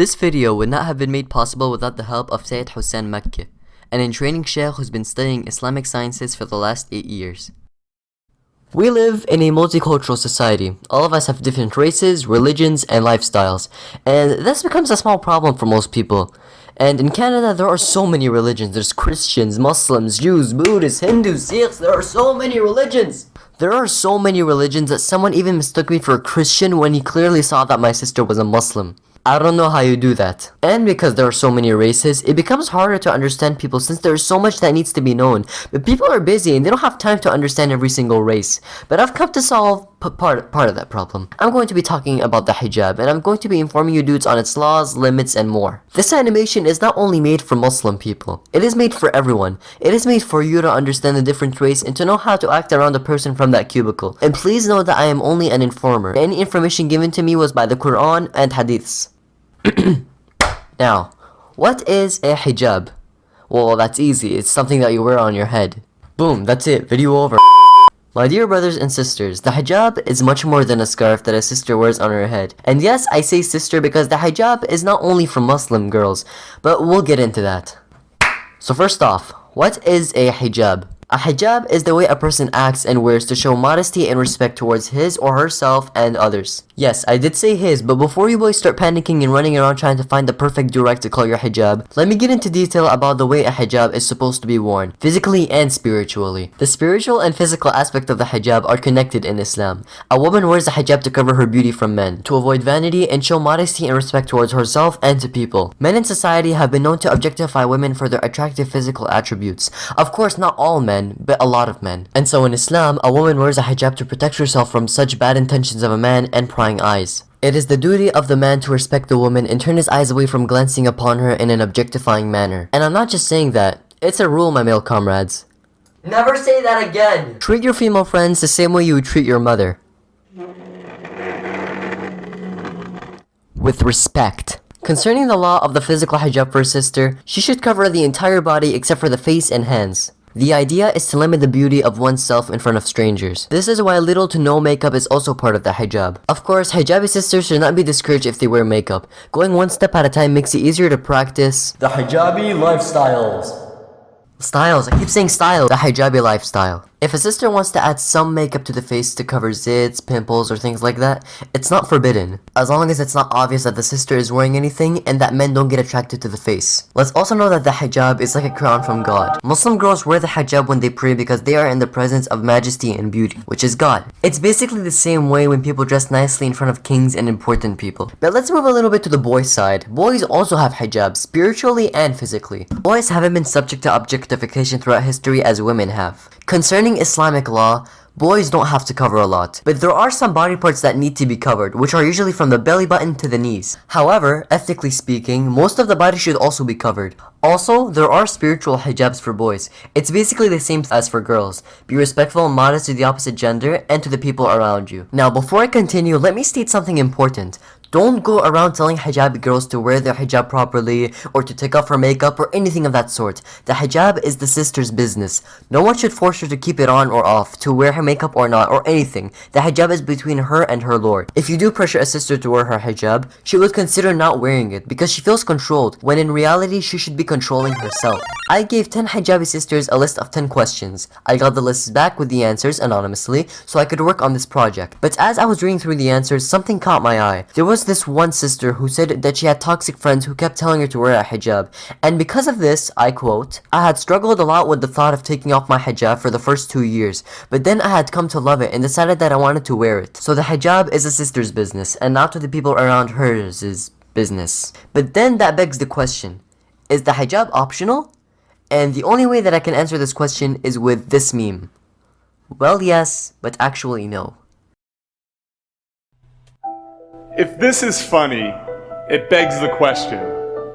This video would not have been made possible without the help of Sayed Hussain Makke, an in-training sheikh who's been studying Islamic sciences for the last 8 years. We live in a multicultural society. All of us have different races, religions, and lifestyles, and this becomes a small problem for most people. And in Canada, there are so many religions. There's Christians, Muslims, Jews, Buddhists, Hindus, Sikhs. There are so many religions. There are so many religions that someone even mistook me for a Christian when he clearly saw that my sister was a Muslim. I don't know how you do that. And because there are so many races, it becomes harder to understand people since there is so much that needs to be known. But people are busy and they don't have time to understand every single race. But I've come to solve part of that problem. I'm going to be talking about the hijab, and I'm going to be informing you dudes on its laws, limits, and more. This animation is not only made for Muslim people. It is made for everyone. It is made for you to understand the different race and to know how to act around a person from that cubicle. And please know that I am only an informer. Any information given to me was by the Quran and Hadiths. Now, what is a hijab? Well, that's easy. It's something that you wear on your head. Boom, that's it. Video over. My dear brothers and sisters, the hijab is much more than a scarf that a sister wears on her head. And yes, I say sister because the hijab is not only for Muslim girls, but we'll get into that. So first off, what is a hijab? A hijab is the way a person acts and wears to show modesty and respect towards his or herself and others. Yes, I did say his, but before you boys start panicking and running around trying to find the perfect durag to call your hijab, let me get into detail about the way a hijab is supposed to be worn, physically and spiritually. The spiritual and physical aspect of the hijab are connected in Islam. A woman wears a hijab to cover her beauty from men, to avoid vanity and show modesty and respect towards herself and to people. Men in society have been known to objectify women for their attractive physical attributes. Of course, not all men, but a lot of men. And so in Islam, a woman wears a hijab to protect herself from such bad intentions of a man and prying eyes. It is the duty of the man to respect the woman and turn his eyes away from glancing upon her in an objectifying manner. And I'm not just saying that, it's a rule, my male comrades. Never say that again! Treat your female friends the same way you would treat your mother. With respect. Concerning the law of the physical hijab for a sister, she should cover the entire body except for the face and hands. The idea is to limit the beauty of oneself in front of strangers. This is why little to no makeup is also part of the hijab. Of course, hijabi sisters should not be discouraged if they wear makeup. Going one step at a time makes it easier to practice the hijabi lifestyles. I keep saying style. The hijabi lifestyle. If a sister wants to add some makeup to the face to cover zits, pimples, or things like that, it's not forbidden, as long as it's not obvious that the sister is wearing anything and that men don't get attracted to the face. Let's also know that the hijab is like a crown from God. Muslim girls wear the hijab when they pray because they are in the presence of majesty and beauty, which is God. It's basically the same way when people dress nicely in front of kings and important people. But let's move a little bit to the boys' side. Boys also have hijab, spiritually and physically. Boys haven't been subject to objectification throughout history as women have. Concerning Islamic law, boys don't have to cover a lot, but there are some body parts that need to be covered, which are usually from the belly button to the knees. However, ethically speaking, most of the body should also be covered. Also, there are spiritual hijabs for boys. It's basically the same as for girls. Be respectful and modest to the opposite gender and to the people around you. Now, before I continue, let me state something important. Don't go around telling hijabi girls to wear their hijab properly or to take off her makeup or anything of that sort. The hijab is the sister's business. No one should force her to keep it on or off, to wear her makeup or not, or anything. The hijab is between her and her Lord. If you do pressure a sister to wear her hijab, she would consider not wearing it because she feels controlled, when in reality she should be controlling herself. I gave 10 hijabi sisters a list of 10 questions. I got the lists back with the answers anonymously so I could work on this project. But as I was reading through the answers, something caught my eye. There was this one sister who said that she had toxic friends who kept telling her to wear a hijab, and because of this, I quote, "I had struggled a lot with the thought of taking off my hijab for the first 2 years, but then I had come to love it and decided that I wanted to wear it." So the hijab is a sister's business and not to the people around hers' business. But then that begs the question, is the hijab optional? And the only way that I can answer this question is with this meme. Well, yes, but actually no. If this is funny, it begs the question,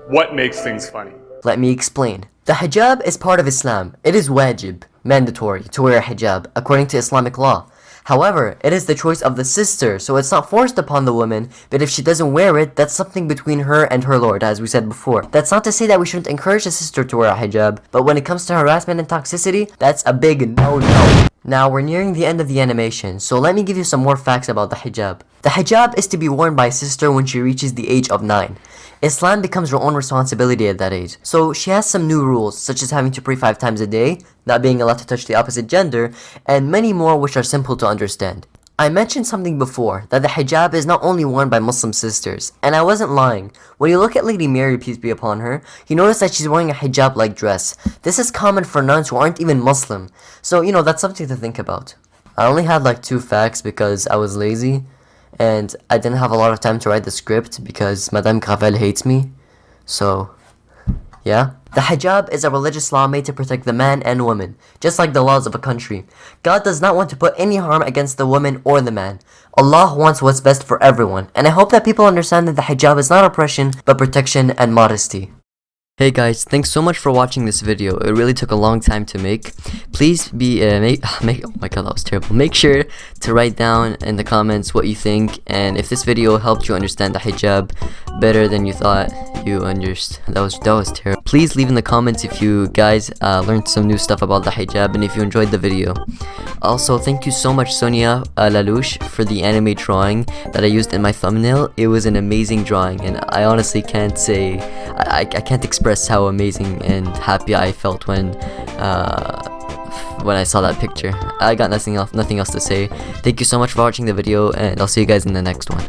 what makes things funny? Let me explain. The hijab is part of Islam. It is wajib, mandatory, to wear a hijab, according to Islamic law. However, it is the choice of the sister, so it's not forced upon the woman, but if she doesn't wear it, that's something between her and her Lord, as we said before. That's not to say that we shouldn't encourage a sister to wear a hijab, but when it comes to harassment and toxicity, that's a big no-no. Now, we're nearing the end of the animation, so let me give you some more facts about the hijab. The hijab is to be worn by a sister when she reaches the age of 9. Islam becomes her own responsibility at that age. So she has some new rules, such as having to pray 5 times a day, not being allowed to touch the opposite gender, and many more which are simple to understand. I mentioned something before, that the hijab is not only worn by Muslim sisters, and I wasn't lying. When you look at Lady Mary, peace be upon her, you notice that she's wearing a hijab-like dress. This is common for nuns who aren't even Muslim, so that's something to think about. I only had like 2 facts because I was lazy, and I didn't have a lot of time to write the script because Madame Gravel hates me, so yeah. The hijab is a religious law made to protect the man and woman, just like the laws of a country. God does not want to put any harm against the woman or the man. Allah wants what's best for everyone, and I hope that people understand that the hijab is not oppression, but protection and modesty. Hey guys, thanks so much for watching this video. It really took a long time to make. Please oh my god, that was terrible. Make sure to write down in the comments what you think, and if this video helped you understand the hijab better than you thought you understood. That was terrible. Please leave in the comments if you guys learned some new stuff about the hijab and if you enjoyed the video. Also, thank you so much Sonia Lalouche for the anime drawing that I used in my thumbnail. It was an amazing drawing, and I honestly can't say, I can't express how amazing and happy I felt when I saw that picture. I got nothing else to say. Thank you so much for watching the video, and I'll see you guys in the next one.